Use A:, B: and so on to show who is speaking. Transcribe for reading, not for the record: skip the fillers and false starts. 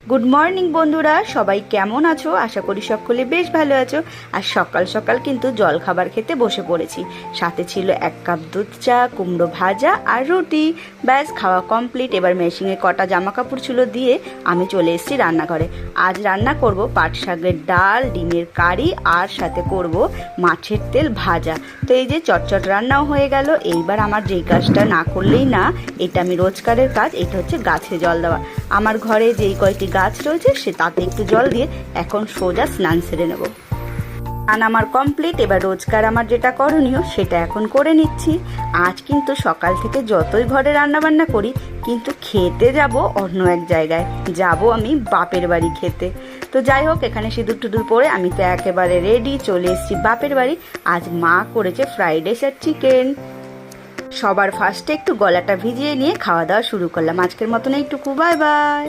A: Good morning বন্ধুরা, সবাই কেমন আছো? আশা করি সকলে বেশ ভালো আছো। আর সকাল সকাল কিন্তু জল খাবার খেতে বসে পড়েছি। সাথে ছিল 1 কাপ দুধ চা, কুমড়ো ভাজা আর রুটি। ব্যাস খাওয়া কমপ্লিট। এবার মেশিনে কটা জামা কাপড় ছিল দিয়ে আমি চলে এসেছি রান্নাঘরে। আজ রান্না করব পাট শাকের ডাল, ডিমের কারি আর সাথে করব মাছের তেল ভাজা। তো এই যে চটচট রান্নাও হয়ে গেল। এইবার আমার যেই কাজটা না করলেই না, এটা আমি রোজকারের কাজ, এটা হচ্ছে গাছে জল দেওয়া। আমার ঘরে যেই কয়টি গাছ রয়েছে সে তাতে একটু জল দিয়ে এখন সোজা স্নান সেরে নেব। স্নান আমার কমপ্লিট। এবার রোজকার আমার যেটা করণীয় সেটা এখন করে নিচ্ছি। আজ কিন্তু সকাল থেকে যতই ঘরে রান্না বান্না করি, কিন্তু খেতে যাব অন্য এক জায়গায়, যাব আমি বাপের বাড়ি খেতে। তো যাই হোক, এখানে সিঁদুর টুদুর পরে আমি তো একেবারে রেডি, চলে এসেছি বাপের বাড়ি। আজ মা করেছে ফ্রাইড রাইস আর চিকেন। সবার ফার্স্টে একটু গলাটা ভিজিয়ে নিয়ে খাওয়া দাওয়া শুরু করলাম। আজকের মতন এইটুকু, বাই বাই।